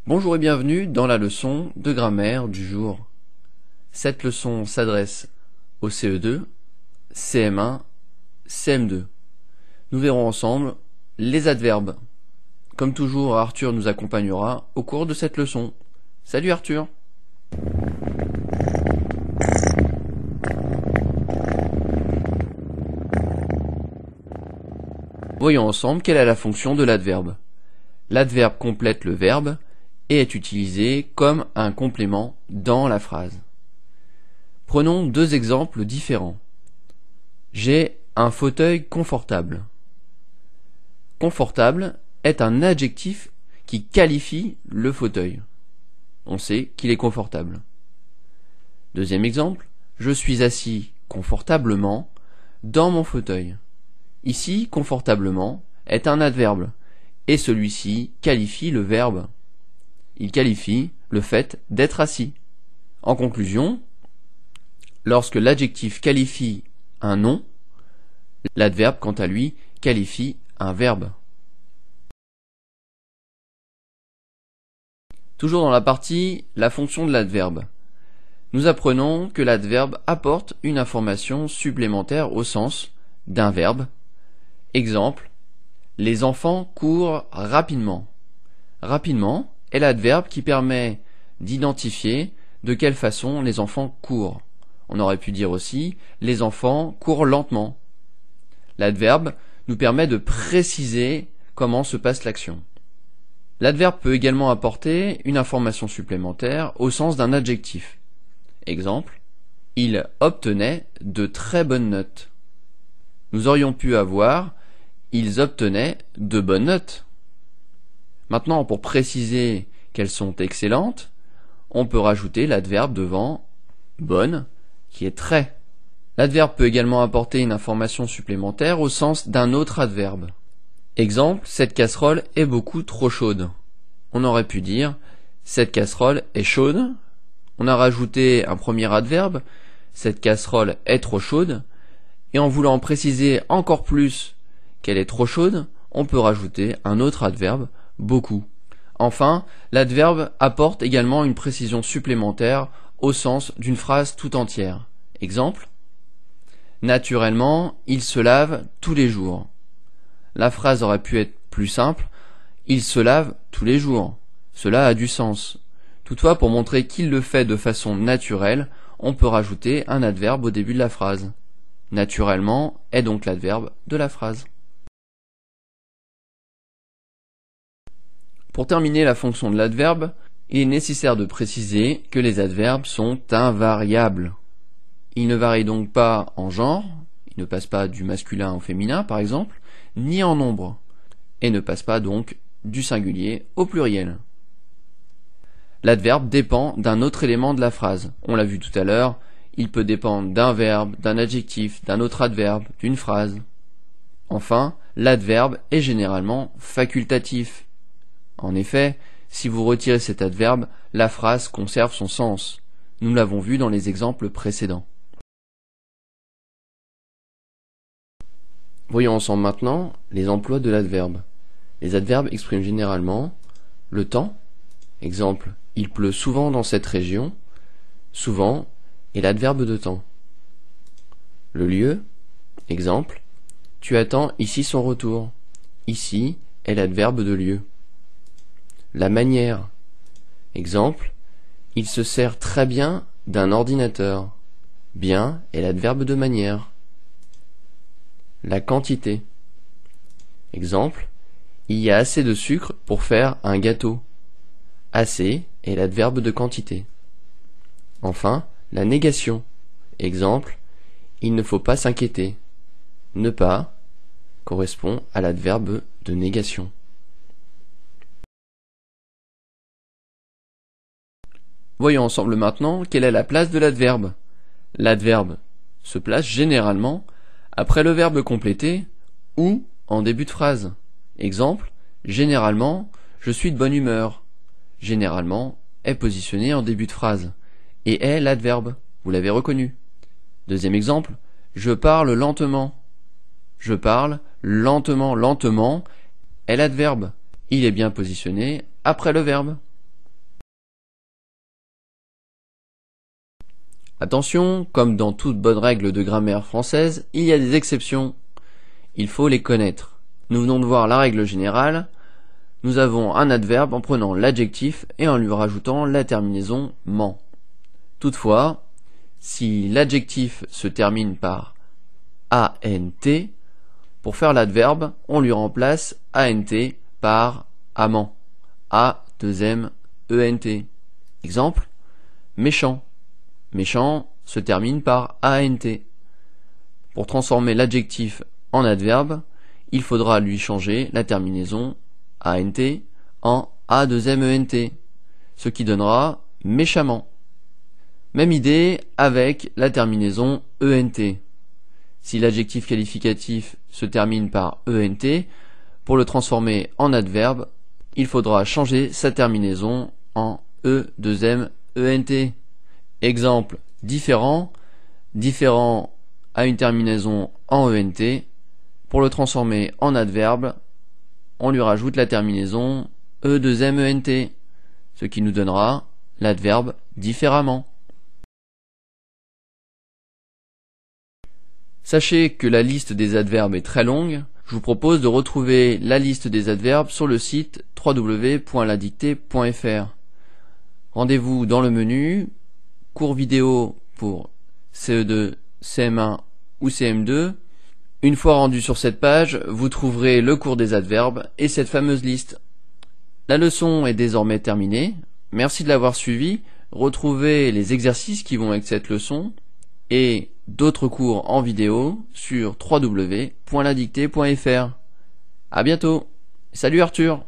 Bonjour et bienvenue dans la leçon de grammaire du jour. Cette leçon s'adresse au CE2, CM1, CM2. Nous verrons ensemble les adverbes. Comme toujours, Arthur nous accompagnera au cours de cette leçon. Salut Arthur! Voyons ensemble quelle est la fonction de l'adverbe. L'adverbe complète le verbe et est utilisé comme un complément dans la phrase. Prenons deux exemples différents. J'ai un fauteuil confortable. Confortable est un adjectif qui qualifie le fauteuil. On sait qu'il est confortable. Deuxième exemple, je suis assis confortablement dans mon fauteuil. Ici, confortablement est un adverbe et celui-ci qualifie le verbe. Il qualifie le fait d'être assis. En conclusion, lorsque l'adjectif qualifie un nom, l'adverbe, quant à lui, qualifie un verbe. Toujours dans la partie la fonction de l'adverbe. Nous apprenons que l'adverbe apporte une information supplémentaire au sens d'un verbe. Exemple, les enfants courent rapidement. Rapidement est l'adverbe qui permet d'identifier de quelle façon les enfants courent. On aurait pu dire aussi les enfants courent lentement. L'adverbe nous permet de préciser comment se passe l'action. L'adverbe peut également apporter une information supplémentaire au sens d'un adjectif. Exemple, il obtenait de très bonnes notes. Nous aurions pu avoir ils obtenaient de bonnes notes. Maintenant, pour préciser qu'elles sont excellentes, on peut rajouter l'adverbe devant bonne, qui est très. L'adverbe peut également apporter une information supplémentaire au sens d'un autre adverbe. Exemple, cette casserole est beaucoup trop chaude. On aurait pu dire, cette casserole est chaude. On a rajouté un premier adverbe, cette casserole est trop chaude. Et en voulant préciser encore plus qu'elle est trop chaude, on peut rajouter un autre adverbe, beaucoup. Enfin, l'adverbe apporte également une précision supplémentaire au sens d'une phrase tout entière. Exemple, naturellement, il se lave tous les jours. La phrase aurait pu être plus simple, il se lave tous les jours. Cela a du sens. Toutefois, pour montrer qu'il le fait de façon naturelle, on peut rajouter un adverbe au début de la phrase. Naturellement est donc l'adverbe de la phrase. Pour terminer la fonction de l'adverbe, il est nécessaire de préciser que les adverbes sont invariables. Ils ne varient donc pas en genre, ils ne passent pas du masculin au féminin par exemple, ni en nombre, et ne passent pas donc du singulier au pluriel. L'adverbe dépend d'un autre élément de la phrase. On l'a vu tout à l'heure, il peut dépendre d'un verbe, d'un adjectif, d'un autre adverbe, d'une phrase. Enfin, l'adverbe est généralement facultatif. En effet, si vous retirez cet adverbe, la phrase conserve son sens. Nous l'avons vu dans les exemples précédents. Voyons ensemble maintenant les emplois de l'adverbe. Les adverbes expriment généralement le temps. Exemple, il pleut souvent dans cette région. Souvent est l'adverbe de temps. Le lieu. Exemple, tu attends ici son retour. Ici est l'adverbe de lieu. La manière. Exemple, il se sert très bien d'un ordinateur. Bien est l'adverbe de manière. La quantité. Exemple, il y a assez de sucre pour faire un gâteau. Assez est l'adverbe de quantité. Enfin, la négation. Exemple, il ne faut pas s'inquiéter. Ne pas correspond à l'adverbe de négation. Voyons ensemble maintenant quelle est la place de l'adverbe. L'adverbe se place généralement après le verbe complété ou en début de phrase. Exemple, généralement, je suis de bonne humeur. Généralement est positionné en début de phrase et est l'adverbe. Vous l'avez reconnu. Deuxième exemple, je parle lentement. Je parle lentement. Lentement est l'adverbe. Il est bien positionné après le verbe. Attention, comme dans toute bonne règle de grammaire française, il y a des exceptions. Il faut les connaître. Nous venons de voir la règle générale. Nous avons un adverbe en prenant l'adjectif et en lui rajoutant la terminaison ment. Toutefois, si l'adjectif se termine par ANT, pour faire l'adverbe, on lui remplace ANT par amant. A-2-M-E-N-T. Exemple, méchant. Méchant se termine par ANT. Pour transformer l'adjectif en adverbe, il faudra lui changer la terminaison ANT en A-2-M-E-N-T, ce qui donnera méchamment. Même idée avec la terminaison ENT. Si l'adjectif qualificatif se termine par ENT, pour le transformer en adverbe, il faudra changer sa terminaison en E-2-M-E-N-T. Exemple, différent. Différent a une terminaison en ENT. Pour le transformer en adverbe, on lui rajoute la terminaison E-2-M-E-N-T, ce qui nous donnera l'adverbe différemment. Sachez que la liste des adverbes est très longue. Je vous propose de retrouver la liste des adverbes sur le site www.ladictée.fr. Rendez-vous dans le menu cours vidéo pour CE2, CM1 ou CM2. Une fois rendu sur cette page, vous trouverez le cours des adverbes et cette fameuse liste. La leçon est désormais terminée. Merci de l'avoir suivi. Retrouvez les exercices qui vont avec cette leçon et d'autres cours en vidéo sur www.ladictée.fr. À bientôt. Salut Arthur.